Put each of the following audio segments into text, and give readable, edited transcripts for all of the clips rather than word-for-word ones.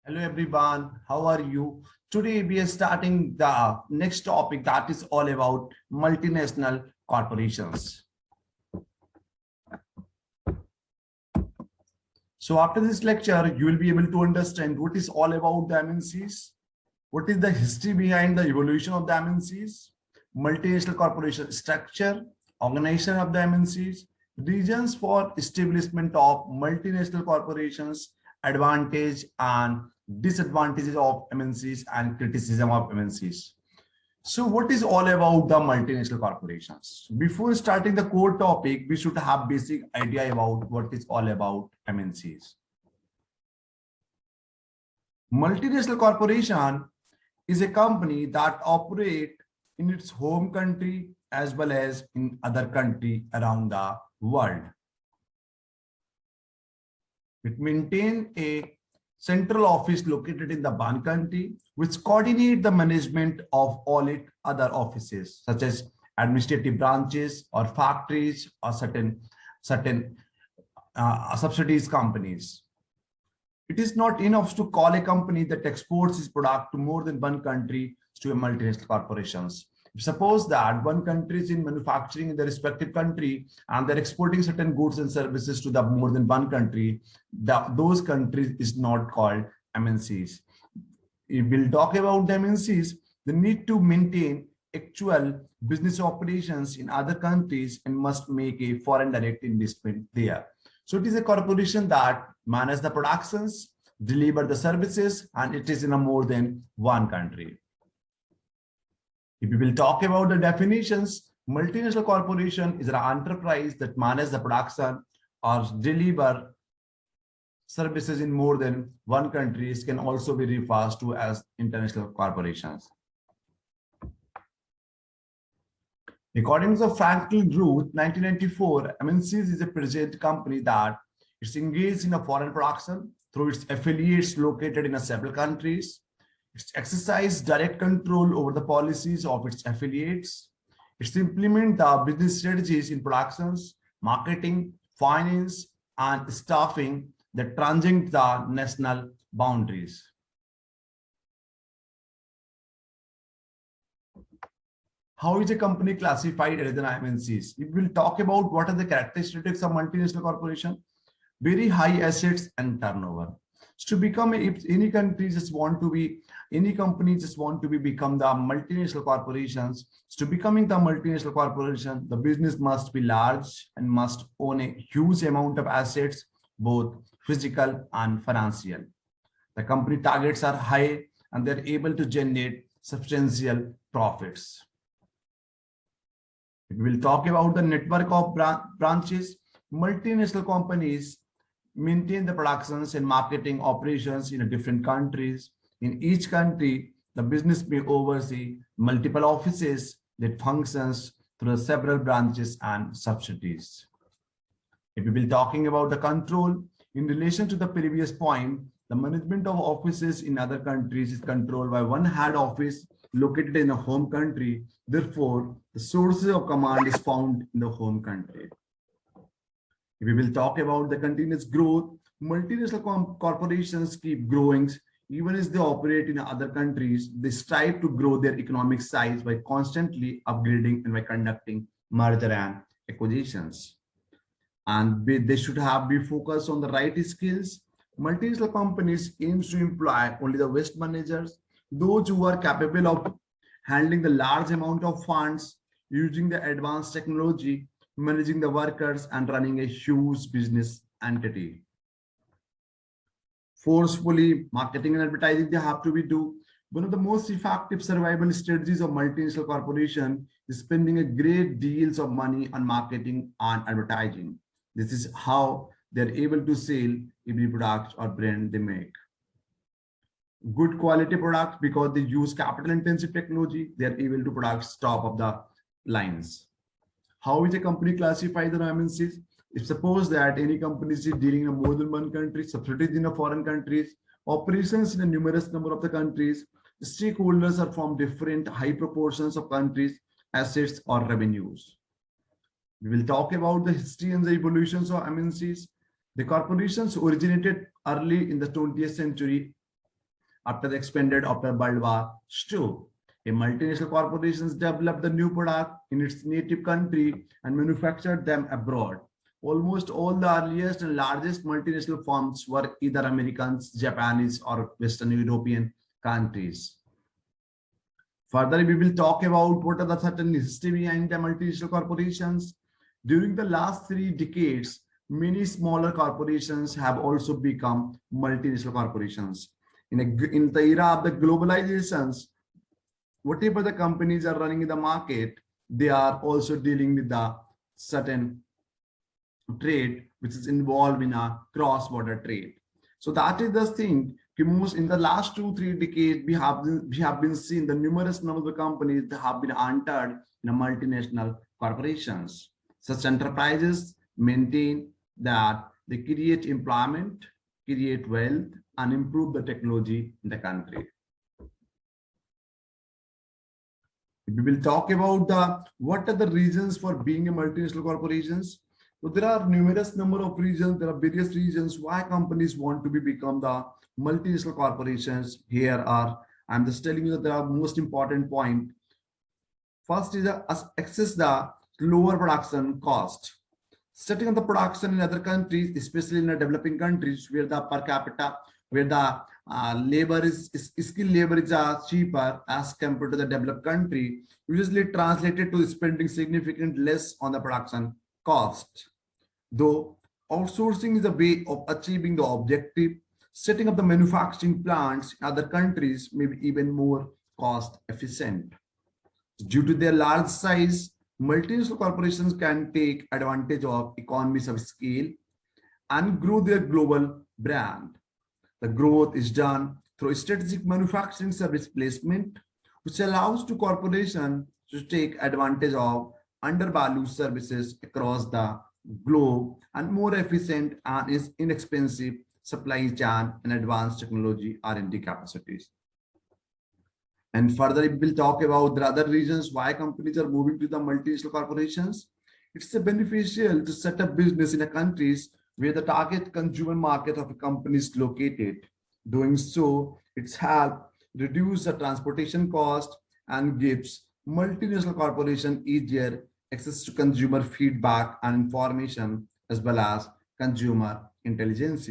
Hello everyone, how are you? Today we are starting the next topic that is all about multinational corporations. So after this lecture, you will be able to understand what is all about the MNCs, what is the history behind the evolution of the MNCs, multinational corporation structure, organization of the MNCs, reasons for establishment of multinational corporations, advantage and disadvantages of MNCs and criticism of MNCs. So what is all about the multinational corporations? Before starting the core topic, we should have basic idea about what is all about MNCs. Multinational corporation is a company that operate in its home country as well as in other country around the world. It maintains a central office located in the one country, which coordinate the management of all its other offices, such as administrative branches or factories or certain subsidies companies. It is not enough to call a company that exports its product to more than one country to a multinational corporations. Suppose that one country is in manufacturing in the respective country and they're exporting certain goods and services to the more than one country, those countries is not called MNCs. If we'll talk about the MNCs, they need to maintain actual business operations in other countries and must make a foreign direct investment there. So it is a corporation that manages the productions, deliver the services, and it is in a more than one country. If we will talk about the definitions, multinational corporation is an enterprise that manages the production or deliver services in more than one country. It can also be referred to as international corporations. According to Franklin Root, 1994, MNCs is a present company that is engaged in a foreign production through its affiliates located in several countries. It's exercise direct control over the policies of its affiliates. It's implement the business strategies in productions, marketing, finance, and staffing that transcend the national boundaries. How is a company classified as an MNCs? If we'll talk about what are the characteristics of multinational corporation, very high assets and turnover. So to become, if any country just want to be, any company just want to become the multinational corporations, so to becoming the multinational corporation, the business must be large and must own a huge amount of assets, both physical and financial. The company targets are high and they're able to generate substantial profits. We will talk about the network of branches. Multinational companies maintain the productions and marketing operations in different countries. In each country, the business may oversee multiple offices that functions through several branches and subsidiaries. If we will be talking about the control, in relation to the previous point, the management of offices in other countries is controlled by one head office located in a home country. Therefore, the sources of command is found in the home country. If we will talk about the continuous growth, multinational corporations keep growing even as they operate in other countries. They strive to grow their economic size by constantly upgrading and by conducting merger and acquisitions. And they should be focused on the right skills. Multinational companies aims to employ only the best managers, those who are capable of handling the large amount of funds, using the advanced technology, managing the workers, and running a huge business entity. Forcefully marketing and advertising they have to be do. One of the most effective survival strategies of multinational corporation is spending a great deals of money on marketing and advertising. This is how they're able to sell every product or brand they make. Good quality products, because they use capital intensive technology, they are able to produce top of the lines. How is a company classified the MNCs? If suppose that any company is dealing in more than one country, subsidiaries in a foreign countries, operations in a numerous number of the countries, stakeholders are from different high proportions of countries, assets or revenues. We will talk about the history and the evolutions of MNCs. The corporations originated early in the 20th century after the expanded after World War II. A multinational corporations developed the new product in its native country and manufactured them abroad. Almost all the earliest and largest multinational firms were either Americans, Japanese, or Western European countries. Further, we will talk about what are the certain history behind the multinational corporations. During the last 3 decades, many smaller corporations have also become multinational corporations. In the era of the globalizations, whatever the companies are running in the market, they are also dealing with the certain trade which is involved in a cross-border trade. So that is the thing. Most in the last 2-3 decades, we have been seeing the numerous number of companies that have been entered in a multinational corporations. Such enterprises maintain that they create employment, create wealth, and improve the technology in the country. We will talk about what are the reasons for being a multinational corporations. So there are numerous number of reasons. There are various reasons why companies want to become the multinational corporations. Here are, I'm just telling you that there are most important point. First is access the lower production cost. Setting up the production in other countries, especially in the developing countries where the per capita, where the skilled labor is cheaper as compared to the developed country, usually translated to spending significantly less on the production cost. Though outsourcing is a way of achieving the objective, setting up the manufacturing plants in other countries may be even more cost efficient. Due to their large size, multinational corporations can take advantage of economies of scale and grow their global brand. The growth is done through strategic manufacturing service placement, which allows to corporations to take advantage of undervalued services across the globe and more efficient and is inexpensive supply chain and advanced technology R&D capacities. And further, we will talk about the other reasons why companies are moving to the multinational corporations. It's beneficial to set up business in a countries where the target consumer market of a company is located. Doing so, it's help reduce the transportation cost and gives multinational corporation easier access to consumer feedback and information as well as consumer intelligence.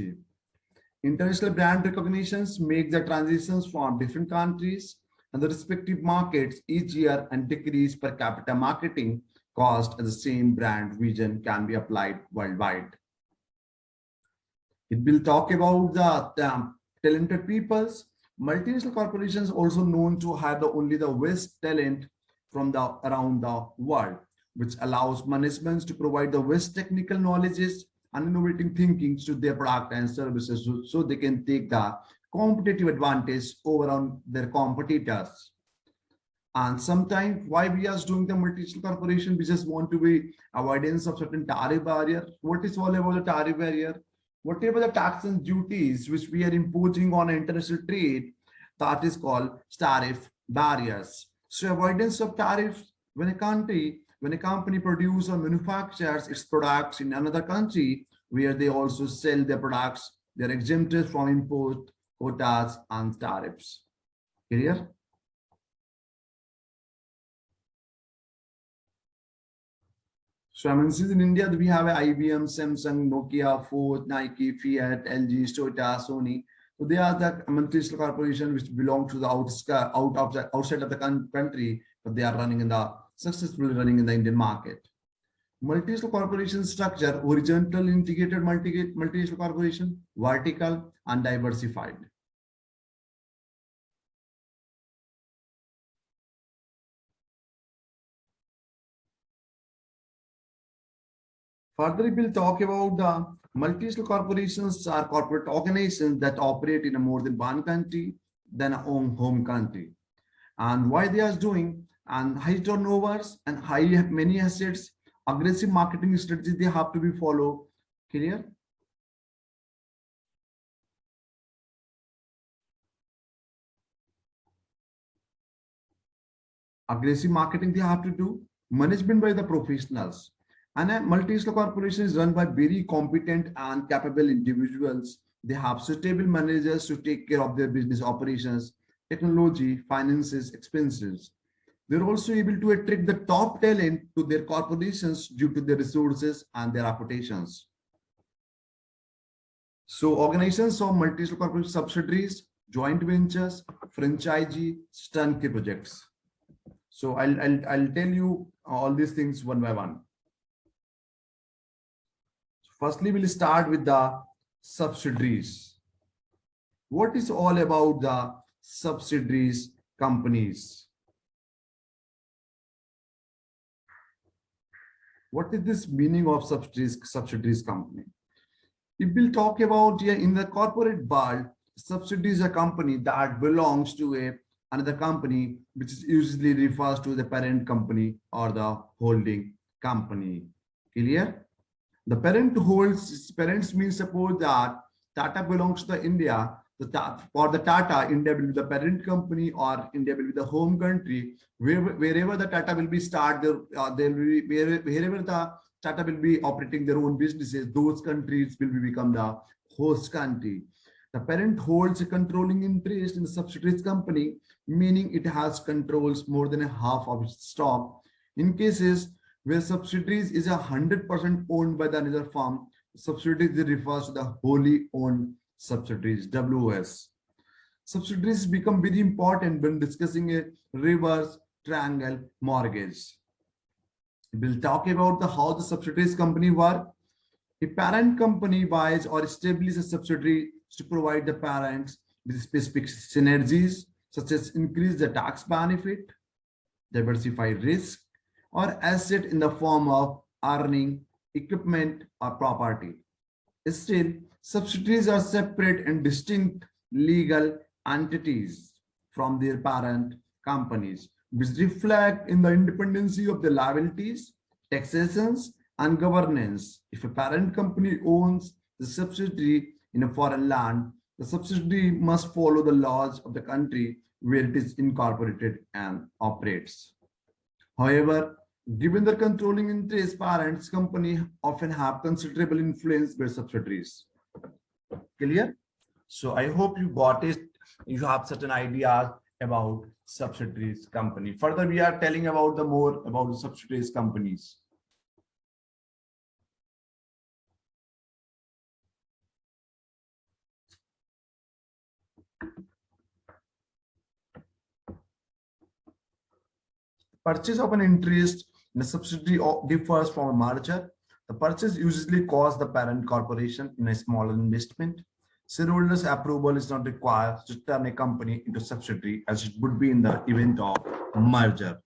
International brand recognitions make the transitions from different countries and the respective markets each year and decrease per capita marketing cost as the same brand vision can be applied worldwide. It will talk about the talented peoples. Multinational corporations also known to have only the best talent from around the world, which allows management to provide the best technical knowledges and innovating thinking to their product and services so they can take the competitive advantage over on their competitors. And sometimes why we are doing the multinational corporation, we just want to be avoidance of certain tariff barrier. What is all about the tariff barrier? Whatever the tax and duties which we are imposing on international trade, that is called tariff barriers. So avoidance of tariffs when a company produces or manufactures its products in another country where they also sell their products, they're exempted from import quotas and tariffs. Clear? So MNCs in India, we have IBM, Samsung, Nokia, Ford, Nike, Fiat, LG, Toyota, Sony. So they are the multinational corporation which belong to the outside of the country, but they are successfully running in the Indian market. Multinational corporation structure: horizontal integrated multinational corporation, vertical and diversified. Further, we will talk about the multinational corporations are corporate organizations that operate in more than one country than a home country, and why they are doing and high turnovers and many assets, aggressive marketing strategies they have to be followed. Clear? Aggressive marketing they have to do, management by the professionals. And a multinational corporation is run by very competent and capable individuals They have suitable managers to take care of their business operations, technology, finances, expenses. They're also able to attract the top talent to their corporations due to their resources and their reputations. So organizations of multinational corporate subsidiaries, joint ventures, franchisee, turnkey projects. So I'll tell you all these things one by one. Firstly, we'll start with the subsidiaries. What is all about the subsidiaries companies? What is this meaning of subsidiaries company? If we'll talk about here in the corporate world, subsidiary is a company that belongs to another company, which is usually refers to the parent company or the holding company. Clear? The parents means suppose that Tata belongs to India. For the Tata, India will be the parent company or India will be the home country. Wherever the Tata will be wherever the Tata will be operating their own businesses, those countries will become the host country. The parent holds a controlling interest in the subsidiaries company, meaning it has controls more than a half of its stock. In cases where subsidiaries is 100% owned by the another firm, subsidiaries refers to the wholly owned subsidiaries, WOS. Subsidiaries become very important when discussing a reverse triangle mortgage. We'll talk about how the subsidiaries company work. A parent company buys or establishes a subsidiary to provide the parents with specific synergies, such as increase the tax benefit, diversify risk, or asset in the form of earning, equipment, or property. Still, subsidiaries are separate and distinct legal entities from their parent companies, which reflect in the independency of the liabilities, taxations, and governance. If a parent company owns the subsidiary in a foreign land, the subsidiary must follow the laws of the country where it is incorporated and operates. However, given the controlling interest, parents company often have considerable influence by subsidiaries. Clear? So I hope you got it. You have certain ideas about subsidiaries company. Further, we are telling about more about the subsidiaries companies. Purchase of an interest in a subsidiary differs from a merger. The purchase usually costs the parent corporation in a smaller investment. Shareholders' approval is not required to turn a company into a subsidiary, as it would be in the event of a merger,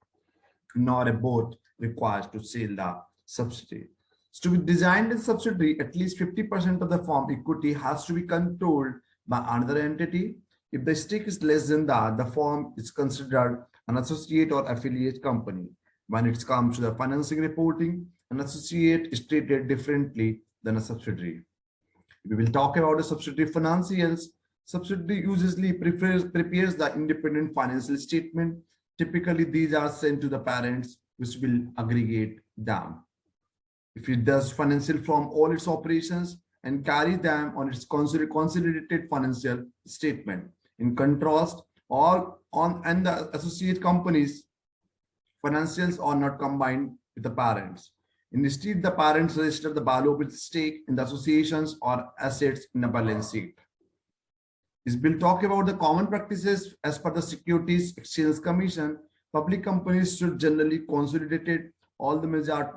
nor a board required to sell the subsidiary. So to be designed as a subsidiary, at least 50% of the firm equity has to be controlled by another entity. If the stake is less than that, the firm is considered an associate or affiliate company. When it comes to the financing reporting, an associate is treated differently than a subsidiary. We will talk about the subsidiary financials. Subsidiary usually prepares the independent financial statement. Typically, these are sent to the parents, which will aggregate them. If it does financial from all its operations and carry them on its consolidated financial statement. In contrast, and the associate companies' financials are not combined with the parents. Instead, the parents register the value of its stake in the associations or assets in a balance sheet. This will talk about the common practices as per the Securities Exchange Commission. Public companies should generally consolidate all the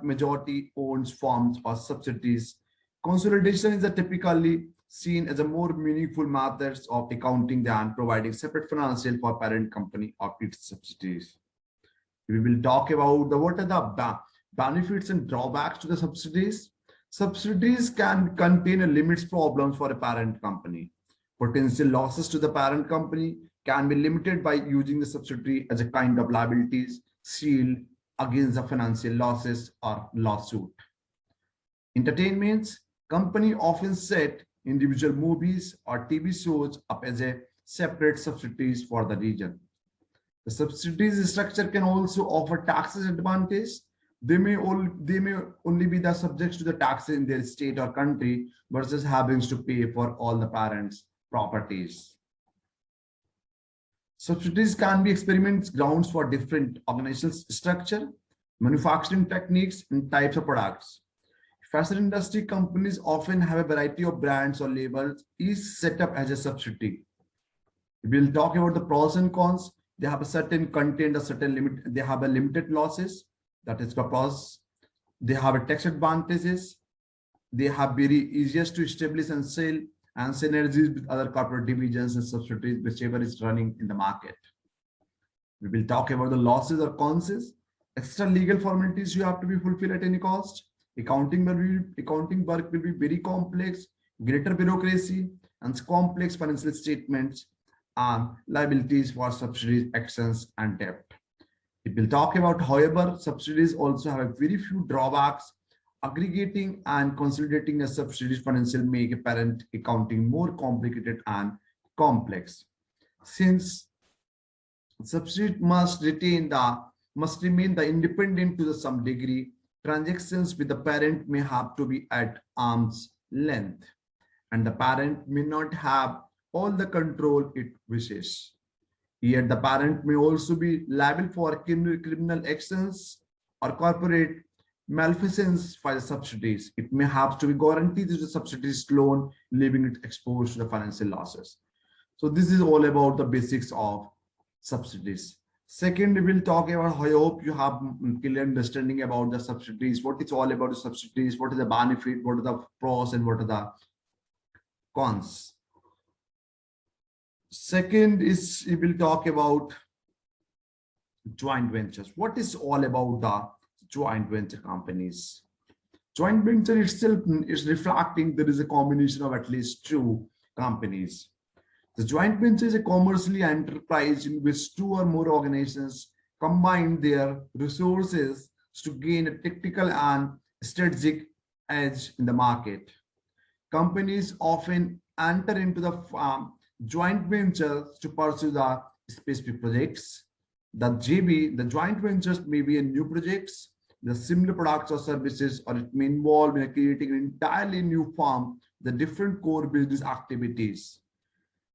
majority owned firms or subsidiaries. Consolidation is typically seen as a more meaningful method of accounting than providing separate financial for parent company or its subsidiaries. We will talk about what are the benefits and drawbacks to the subsidiaries. Subsidiaries can contain a limits problems for a parent company. Potential losses to the parent company can be limited by using the subsidiary as a kind of liabilities shield against the financial losses or lawsuit. Entertainments company often set individual movies or TV shows up as a separate subsidiaries for the region. The subsidiaries structure can also offer tax advantage they may only be the subjects to the taxes in their state or country versus having to pay for all the parents' properties. Subsidies can be experiments grounds for different organizational structure, manufacturing techniques, and types of products. Fashion industry companies often have a variety of brands or labels, each set up as a subsidy. We'll talk about the pros and cons. They have a certain content, a certain limit. They have a limited losses. That is the pros. They have a tax advantages. They have very easiest to establish and sell, and synergies with other corporate divisions and subsidiaries, whichever is running in the market. We will talk about the losses or cons. Extra legal formalities you have to be fulfilled at any cost. Accounting work will be very complex, greater bureaucracy, and complex financial statements and liabilities for subsidies, actions, and debt. It will talk about, however, subsidies also have a very few drawbacks. Aggregating and consolidating a subsidies financial make a parent accounting more complicated and complex. Since subsidies must remain the independent to some degree, transactions with the parent may have to be at arm's length, and the parent may not have all the control it wishes. Yet the parent may also be liable for criminal actions or corporate malfeasance by the subsidies. It may have to be guaranteed to the subsidies loan, leaving it exposed to the financial losses. So this is all about the basics of subsidies. Second, we will talk about, I hope you have clear understanding about the subsidies, what it's all about the subsidies, what is the benefit, what are the pros, and what are the cons. Second is we will talk about joint ventures. What is all about the joint venture companies? Joint venture itself is reflecting there is a combination of at least two companies. The joint venture is a commercially enterprise in which two or more organizations combine their resources to gain a technical and strategic edge in the market. Companies often enter into the joint ventures to pursue the specific projects. The JV, the joint ventures may be in new projects, the similar products or services, or it may involve in creating an entirely new firm, the different core business activities.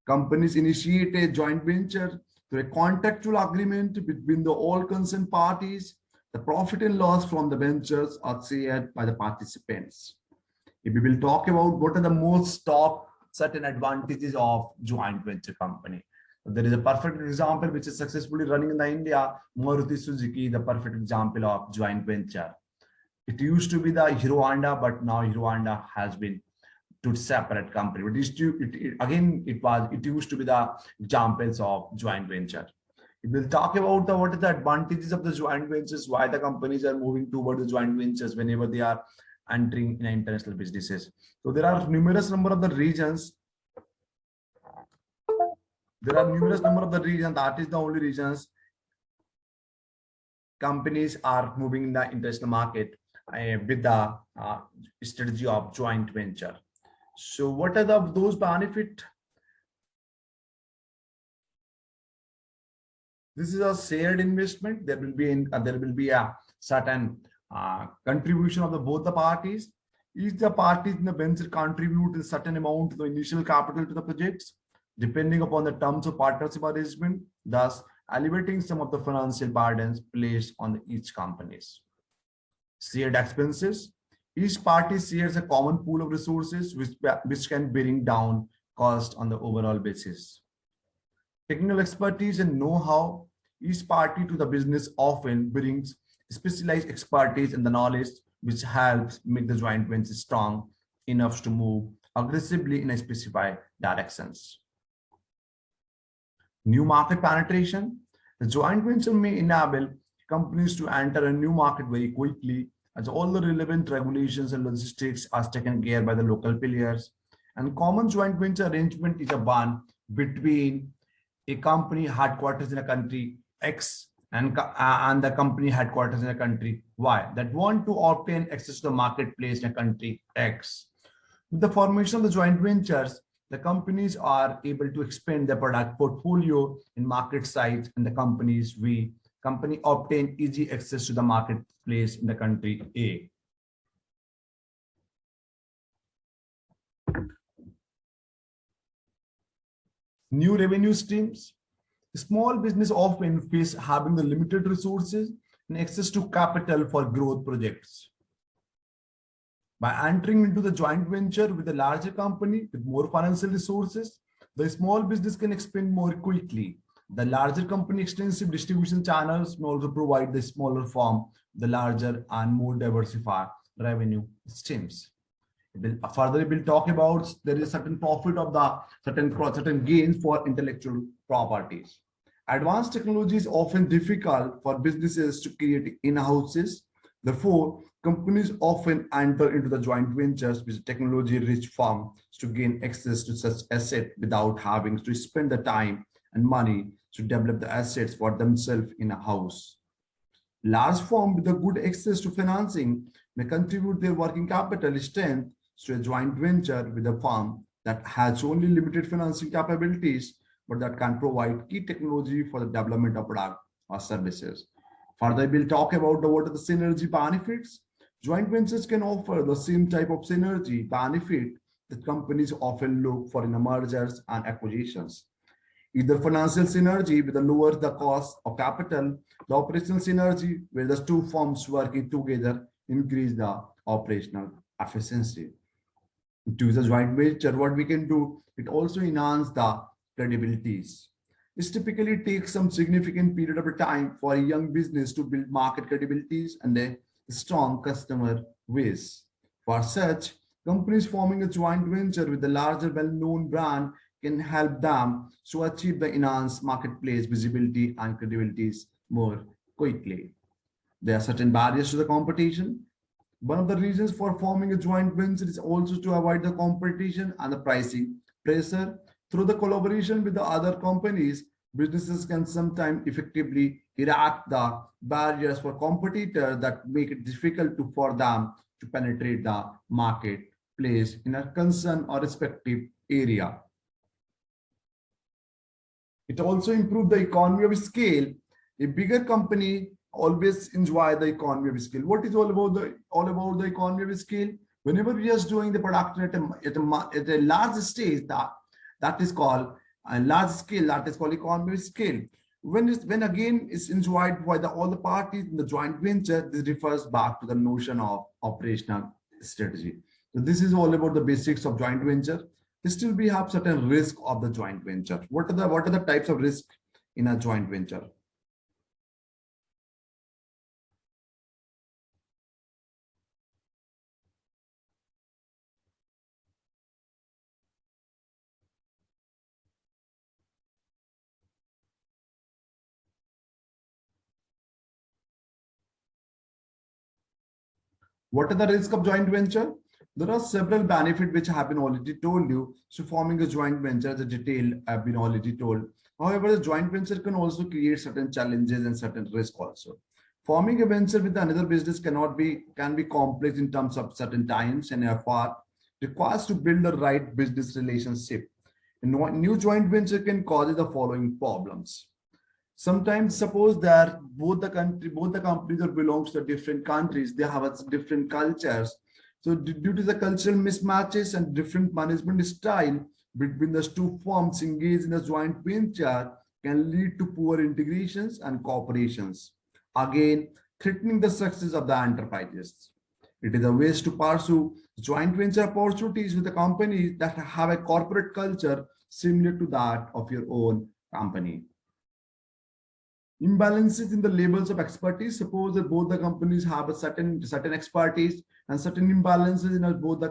Companies initiate a joint venture through a contractual agreement between the all concerned parties. The profit and loss from the ventures are shared by the participants. If we will talk about what are the most top certain advantages of joint venture company. There is a perfect example which is successfully running in the India, Maruti Suzuki, the perfect example of joint venture. It used to be the Hero Honda, but now Hero Honda has been to separate company. But it used to be the examples of joint venture. We will talk about what are the advantages of the joint ventures, why the companies are moving toward the joint ventures whenever they are entering in international businesses. So there are numerous number of the regions. That is the only reasons companies are moving in the international market with the strategy of joint venture. So what are those benefits? This is a shared investment. There will be a certain contribution of both the parties. Each the parties in the venture contribute a certain amount to the initial capital to the projects, depending upon the terms of partnership arrangement, thus alleviating some of the financial burdens placed on each companies. Shared expenses. Each party shares a common pool of resources which can bring down cost on the overall basis. Technical expertise and know-how. Each party to the business often brings specialized expertise and the knowledge which helps make the joint venture strong enough to move aggressively in a specified directions. New market penetration. The joint venture may enable companies to enter a new market very quickly as all the relevant regulations and logistics are taken care by the local players. And common joint venture arrangement is a one between a company headquarters in a country X and the company headquarters in a country Y that want to obtain access to the marketplace in a country X. With the formation of the joint ventures, the companies are able to expand their product portfolio in market size, and the companies we company obtain easy access to the marketplace in the country A. New revenue streams. Small business often face having the limited resources and access to capital for growth projects. By entering into the joint venture with a larger company with more financial resources, the small business can expand more quickly. The larger company extensive distribution channels may also provide the smaller firm the larger and more diversified revenue streams. Further, we'll talk about there is certain profit of the certain gains for intellectual properties. Advanced technology is often difficult for businesses to create in-houses. Therefore, companies often enter into the joint ventures with technology-rich firms to gain access to such assets without having to spend the time and money to develop the assets for themselves in a house. Large firms with a good access to financing may contribute their working capital strength to a joint venture with a firm that has only limited financing capabilities, but that can provide key technology for the development of product or services. Further, we'll talk about what are the synergy benefits. Joint ventures can offer the same type of synergy benefit that companies often look for in mergers and acquisitions. Either financial synergy with the lower the cost of capital, the operational synergy where the two firms working together increase the operational efficiency. To use a joint venture, what we can do, it also enhance the credibilities. This typically takes some significant period of time for a young business to build market credibilities and a strong customer base. For such, companies forming a joint venture with a larger well-known brand can help them to achieve the enhanced marketplace visibility and credibilities more quickly. There are certain barriers to the competition. One of the reasons for forming a joint venture is also to avoid the competition and the pricing pressure. Through the collaboration with the other companies, businesses can sometimes effectively erect the barriers for competitors that make it difficult for them to penetrate the marketplace in a concern or respective area. It also improves the economy of scale. A bigger company always enjoy the economy of scale. What is all about the economy of scale? Whenever we are doing the production at a large stage, that is called a large scale, that is called economy of scale. When again is enjoyed by all the parties in the joint venture, this refers back to the notion of operational strategy. So this is all about the basics of joint venture. Still, we have certain risk of the joint venture. What are the types of risk in a joint venture? What are the risks of joint venture? There are several benefits which have been already told you. So forming a joint venture, the detail have been already told. However, the joint venture can also create certain challenges and certain risks also. Forming a venture with another business can be complex in terms of certain times and effort requires to build the right business relationship. A new joint venture can cause the following problems. Sometimes suppose that both the companies that belongs to different countries, they have different cultures. So due to the cultural mismatches and different management style between the two firms engaged in a joint venture can lead to poor integrations and cooperations, again threatening the success of the enterprises. It is a waste to pursue joint venture opportunities with the companies that have a corporate culture similar to that of your own company. Imbalances in the levels of expertise. Suppose that both the companies have a certain expertise and certain imbalances in both the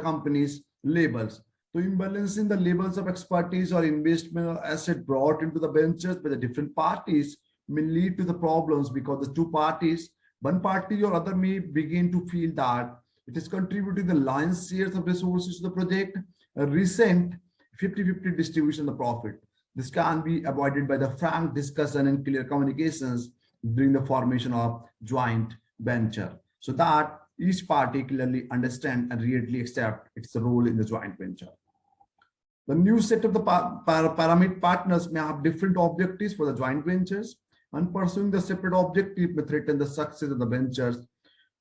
companies' labels. So imbalance in the levels of expertise or investment or asset brought into the ventures by the different parties may lead to the problems because the two parties, one party or other may begin to feel that it is contributing the lion's shares of resources to the project, a recent 50-50 distribution of the profit. This can be avoided by the frank discussion and clear communications during the formation of joint venture, so that each party clearly understand and readily accept its role in the joint venture. The new set of the pyramid partners may have different objectives for the joint ventures. and pursuing the separate objective may threaten the success of the ventures.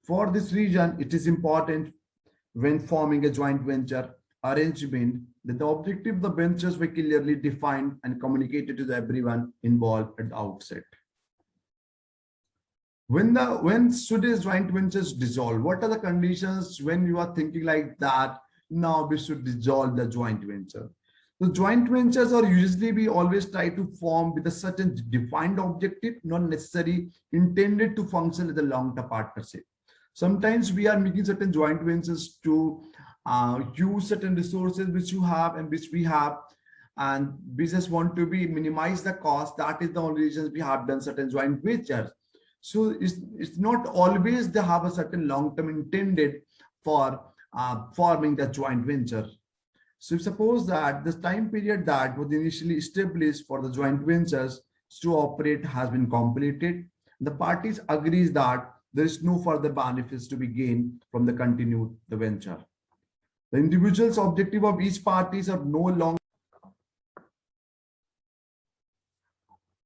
For this reason, it is important when forming a joint venture arrangement that the objective of the ventures were clearly defined and communicated to everyone involved at the outset. When should a joint ventures dissolve? What are the conditions when you are thinking like that? Now we should dissolve the joint venture. The joint ventures are usually we always try to form with a certain defined objective, not necessarily intended to function as a long-term partnership. Sometimes we are making certain joint ventures to use certain resources which you have and which we have, and we just want to be minimize the cost. That is the only reason we have done certain joint ventures. So it's not always they have a certain long-term intended for forming the joint venture. So suppose that the time period that was initially established for the joint ventures to operate has been completed. The parties agrees that there is no further benefits to be gained from the continued the venture. The individual's objective of each parties are no longer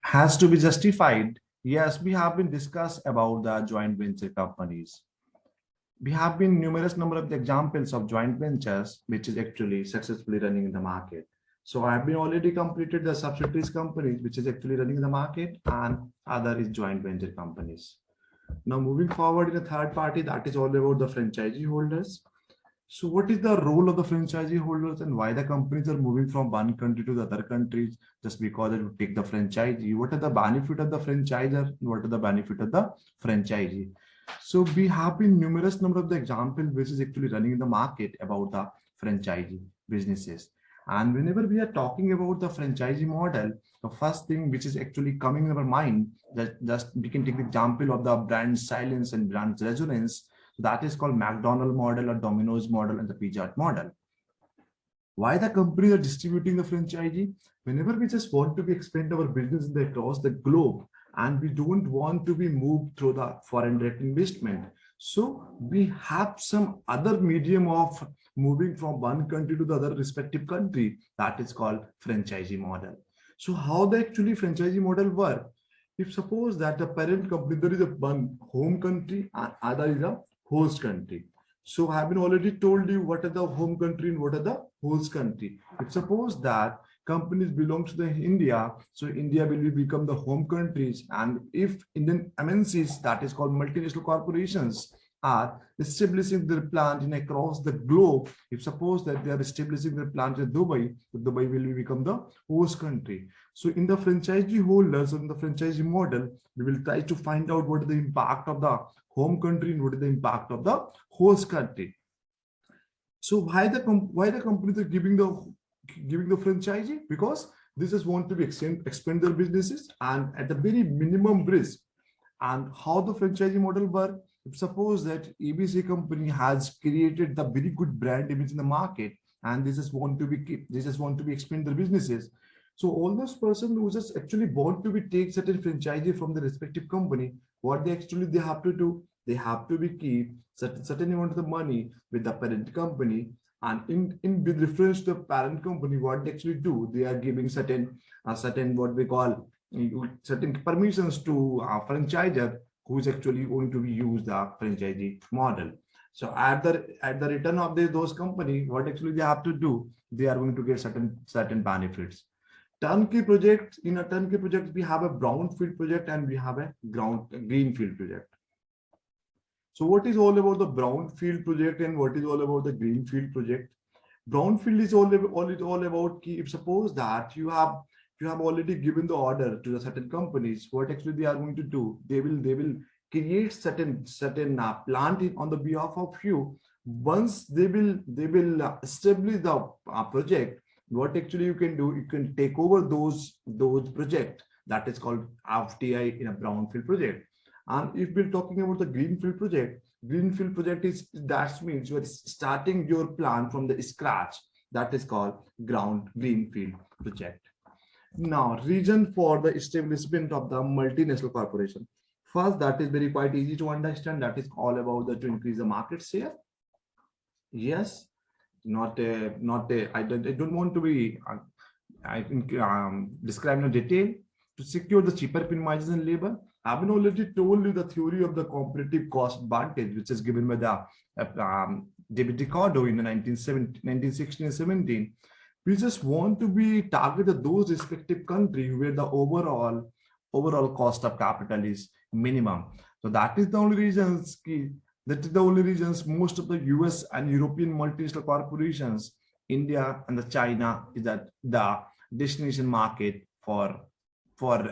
has to be justified. Yes, we have been discussed about the joint venture companies. We have been numerous number of examples of joint ventures which is actually successfully running in the market. So I have been already completed the subsidiaries companies which is actually running in the market, and other is joint venture companies. Now moving forward in the third party, that is all about the franchisee holders. So what is the role of the franchisee holders and why the companies are moving from one country to the other countries just because they would take the franchisee? What are the benefit of the franchisor and what are the benefit of the franchisee? So we have been numerous number of the examples which is actually running in the market about the franchisee businesses. And whenever we are talking about the franchisee model, the first thing which is actually coming in our mind, that just we can take the example of the brand silence and brand resonance. That is called McDonald's model or Domino's model and the Pizza Hut model. Why the companies are distributing the franchisee? Whenever we just want to be expand our business across the globe, and we don't want to be moved through the foreign direct investment. So we have some other medium of moving from one country to the other respective country. That is called franchisee model. So how the actually franchisee model work? If suppose that the parent company, there is a one home country and other is a host country. So I have been already told you what are the home country and what are the host country. If suppose that companies belong to the India, so India will become the home countries. And if Indian MNCs, that is called multinational corporations, are establishing their plant in across the globe, if suppose that they are establishing their plant in Dubai, Dubai will become the host country. So in the franchisee holders, in the franchisee model, we will try to find out what is the impact of the home country and what is the impact of the host country. So why the companies are giving the franchisee? Because this is want to be expand their businesses and at the very minimum risk. And how the franchisee model work? If suppose that ABC company has created the very good brand image in the market, and this is want to be expand their businesses. So all those person who just actually want to be take certain franchisee from the respective company, what they have to do, they have to be keep certain amount of the money with the parent company, and in with reference to the parent company, what they actually do, they are giving certain what we call certain permissions to a franchisor who is actually going to be use the franchisee model. So at the return of those company, what actually they have to do, they are going to get certain benefits. Turnkey project, in a turnkey project, we have a brownfield project and we have a greenfield project. So what is all about the brownfield project and what is all about the greenfield project? Brownfield is all about if suppose that you have already given the order to the certain companies, what actually they are going to do, they will create certain plant on the behalf of you. Once they will establish the project, what actually you can do, you can take over those projects. That is called FTI in a brownfield project. And if we're talking about the greenfield project is that means you are starting your plan from the scratch. That is called greenfield project. Now, reason for the establishment of the multinational corporation. First, that is very quite easy to understand. That is all about to increase the market share. Yes, I don't want to be describe in detail. to secure the cheaper premises in labor. I've been already told you the theory of the comparative cost advantage, which is given by the David Ricardo in the 1916 and 17. We just want to be targeted those respective countries where the overall cost of capital is minimum. So that is the only reasons. That is the only reasons most of the US and European multinational corporations, India and the China is that the destination market for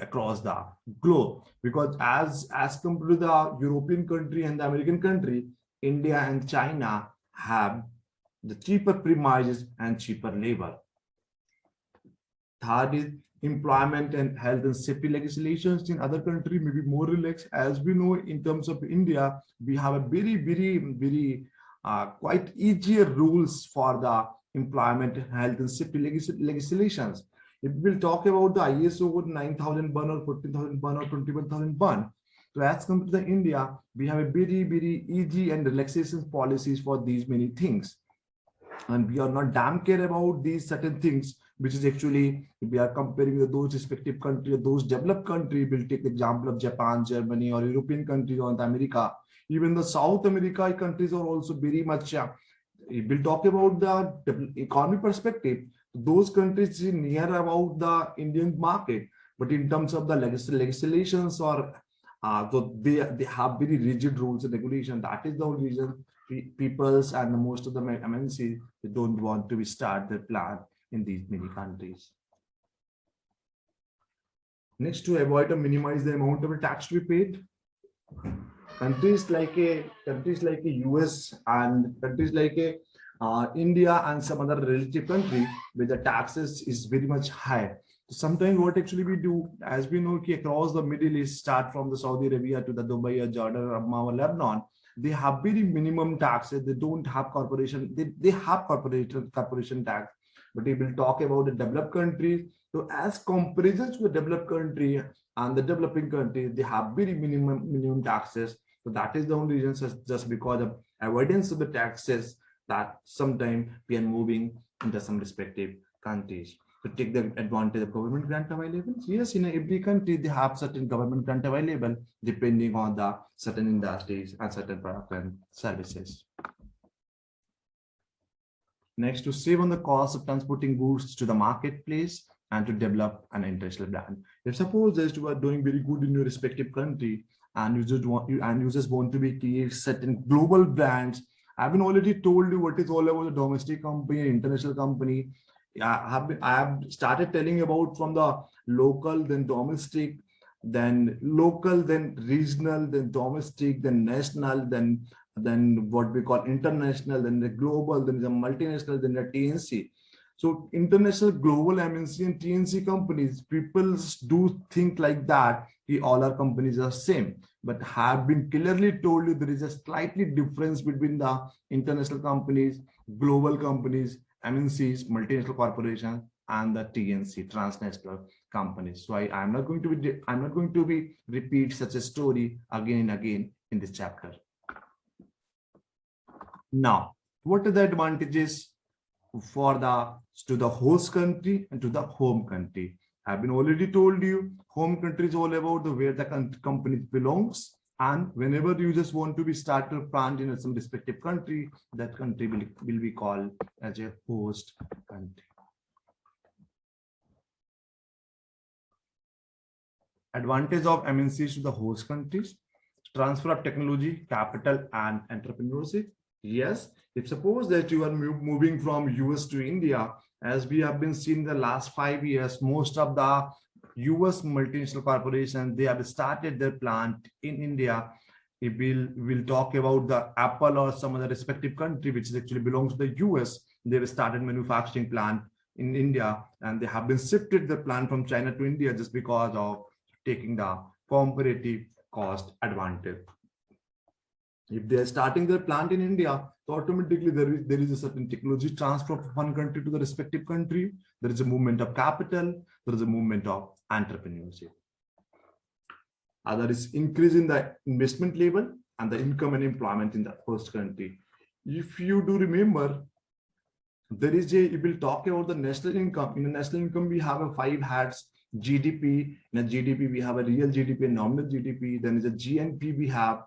across the globe, because as compared to the European country and the American country, India and China have the cheaper premises and cheaper labor. Third is employment and health and safety legislations in other countries may be more relaxed. As we know, in terms of India, we have a very quite easier rules for the employment, health and safety legislations. If we'll talk about the ISO 9001 or 14,001 or 21,001, so as compared to the India, we have a very easy and relaxation policies for these many things. And we are not damn care about these certain things, which is actually, if we are comparing with those respective countries, those developed countries, we'll take the example of Japan, Germany, or European countries, or America. Even the South America countries are also very much, we'll talk about the economy perspective. Those countries are near about the Indian market, but in terms of the legislations or so they have very rigid rules and regulations. That is the only reason peoples and most of the MNCs, they don't want to start their plan in these many countries. Next, to avoid or minimize the amount of tax to be paid, countries like a US and countries like India and some other relative country where the taxes is very much high. So sometimes what actually we do, as we know, across the Middle East, start from the Saudi Arabia to the Dubai or Jordan or Amman or Lebanon, they have very minimum taxes. They don't have corporation. They have corporation tax. But we will talk about the developed countries. So as comparisons to the developed country and the developing countries, they have very minimum taxes. So that is the only reason, just because of avoidance of the taxes, that sometimes we are moving into some respective countries to take the advantage of government grant available. Yes, in every country they have certain government grant available depending on the certain industries and certain products and services. Next, to save on the cost of transporting goods to the marketplace and to develop an international brand. If suppose that you are doing very good in your respective country and you just want to create certain global brands, I've been already told you what is all about the domestic company, international company. I have started telling about from the local, then domestic, then local, then regional, then domestic, then national, then what we call international, then the global, then the multinational, then the TNC. So international, global, MNC and TNC companies, people do think like that. All our companies are same, but have been clearly told you there is a slightly difference between the international companies, global companies, MNCs, multinational corporations, and the TNC, transnational companies. So I'm not going to be repeat such a story again and again in this chapter. Now, what are the advantages to the host country and to the home country? I've been already told you, home country is all about where the company belongs, and whenever you just want to be start a plant in some respective country, that country will be called as a host country. Advantage of MNCs to the host countries: transfer of technology, capital, and entrepreneurship. Yes, if suppose that you are moving from US to India, as we have been seeing the last 5 years, most of the US multinational corporations, they have started their plant in India. If we'll talk about the Apple or some other respective country, which actually belongs to the US, they've started manufacturing plant in India, and they have been shifted the plant from China to India just because of taking the comparative cost advantage. If they are starting their plant in India, so automatically there is a certain technology transfer from one country to the respective country. There is a movement of capital. There is a movement of entrepreneurship. Other is increase in the investment level and the income and employment in the host country. If you do remember, there is we will talk about the national income. In the national income, we have 5 heads. GDP. In a GDP, we have a real GDP and nominal GDP. Then is a GNP. We have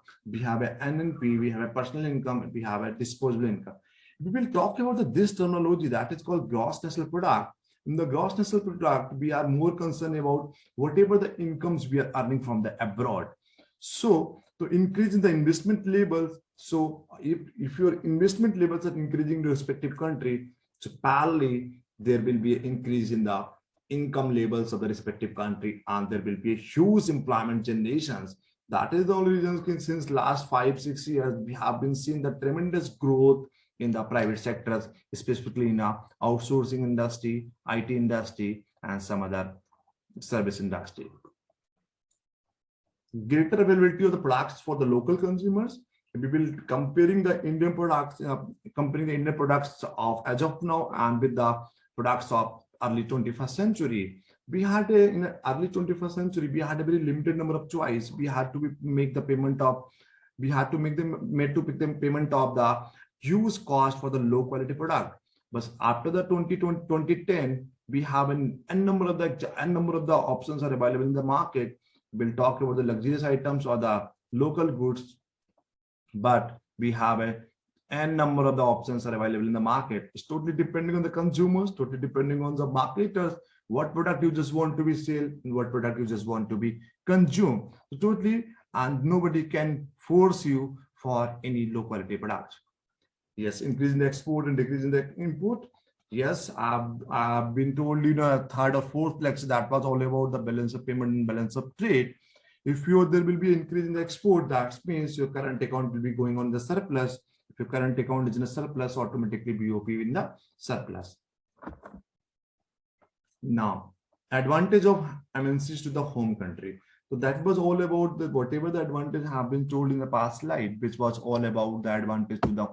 a NNP. We have a personal income. And we have a disposable income. We will talk about this terminology that is called gross national product. In the gross national product, we are more concerned about whatever the incomes we are earning from the abroad. So to increase in the investment levels, so if your investment levels are increasing in the respective country, so parallelly there will be an increase in the income levels of the respective country, and there will be a huge employment generations. That is the only reason since last 5-6 years we have been seeing the tremendous growth in the private sectors, specifically in the outsourcing industry, IT industry, and some other service industry. Greater availability of the products for the local consumers. We will comparing the Indian products, comparing the Indian products of as of now and with the products of early 21st century. We had in the early 21st century, we had a very limited number of choice. We had to make the payment of, we had to make them made to pick them payment of the huge cost for the low quality product. But after the 2010, we have n number of the options are available in the market. We'll talk about the luxurious items or the local goods, but we have a n number of the options are available in the market. It's totally depending on the consumers, totally depending on the marketers, what product you just want to be sold and what product you just want to be consumed. So totally, and nobody can force you for any low quality products. Yes, increasing the export and decreasing the import. Yes, I've been told in a third or fourth lecture that was all about the balance of payment and balance of trade. If there will be increase in the export, that means your current account will be going on the surplus. If your current account is in a surplus, automatically BOP in the surplus. Now, advantage of MNCs to the home country. So that was all about the whatever the advantage have been told in the past slide, which was all about the advantage to the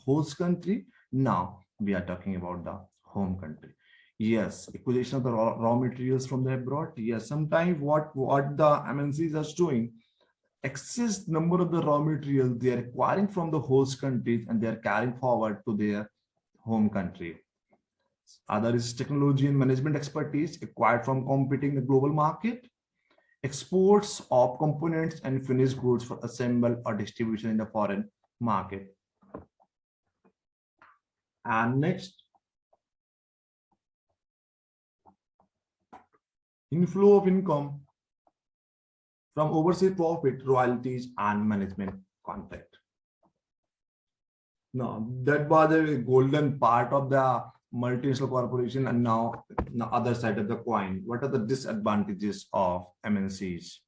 host country. Now we are talking about the home country. Yes, acquisition of the raw materials from the abroad. Yes, sometimes what the MNCs are doing, excess number of the raw materials they are acquiring from the host countries and they are carrying forward to their home country. Other is technology and management expertise acquired from competing in the global market. Exports of components and finished goods for assembly or distribution in the foreign market. And next, inflow of income from overseas profit, royalties, and management contract. Now, that was a golden part of the multinational corporation, and now the other side of the coin. What are the disadvantages of MNCs?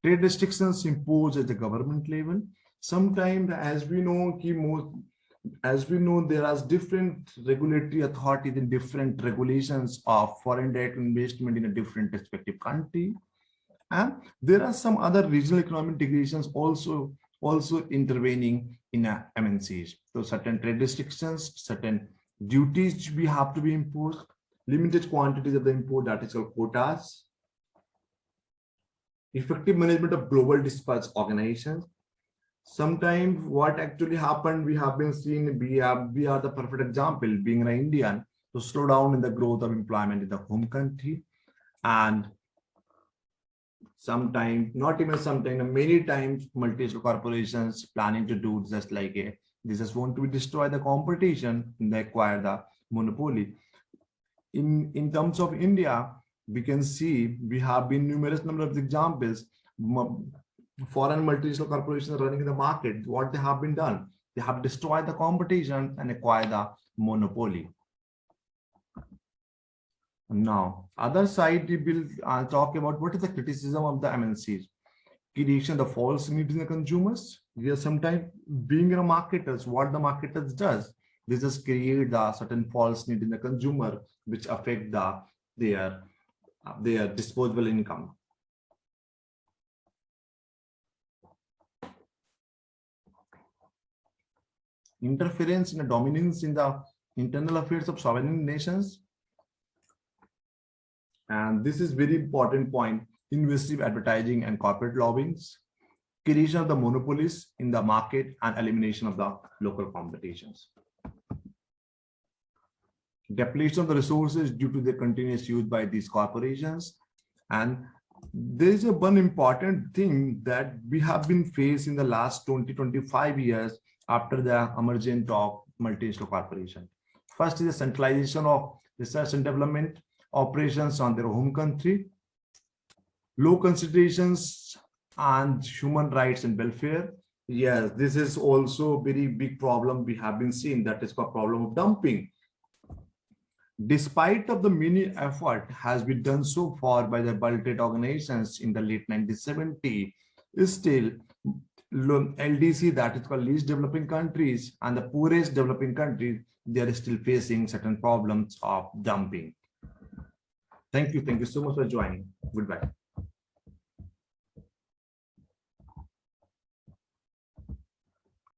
Trade restrictions imposed at the government level. Sometimes, as we know, there are different regulatory authorities and different regulations of foreign direct investment in a different respective country, and there are some other regional economic integrations also intervening in MNCs. So certain trade restrictions, certain duties we have to be imposed, limited quantities of the import, that is called quotas, effective management of global dispatch organizations. Sometimes what actually happened, we have been seeing, we are the perfect example, being an Indian, to slow down in the growth of employment in the home country. And sometimes, not even sometimes, many times multinational corporations planning to do just like they just want to destroy the competition and they acquire the monopoly. In terms of India, we can see we have been numerous number of examples. Foreign multinational corporations running in the market. What they have been done, they have destroyed the competition and acquired the monopoly. Now, other side, we will talk about what is the criticism of the MNCs. Creation the false needs in the consumers. We are sometimes being in a marketers, what the marketers does, they just create the certain false need in the consumer, which affect their disposable income. Interference in the dominance in the internal affairs of sovereign nations. And this is very important point, invasive advertising and corporate lobbyings, creation of the monopolies in the market and elimination of the local competitions. Depletion of the resources due to the continuous use by these corporations And there is one important thing that we have been faced in the last 20-25 years after the emergence of multinational corporation. First is the centralization of research and development operations on their home country, low considerations and human rights and welfare. Yes, this is also a very big problem we have been seeing, that is called problem of dumping. Despite of the many effort has been done so far by the World Trade Organizations in the late 1970s, still LDC, that is called least developing countries, and the poorest developing countries, they are still facing certain problems of dumping. Thank you so much for joining. Goodbye.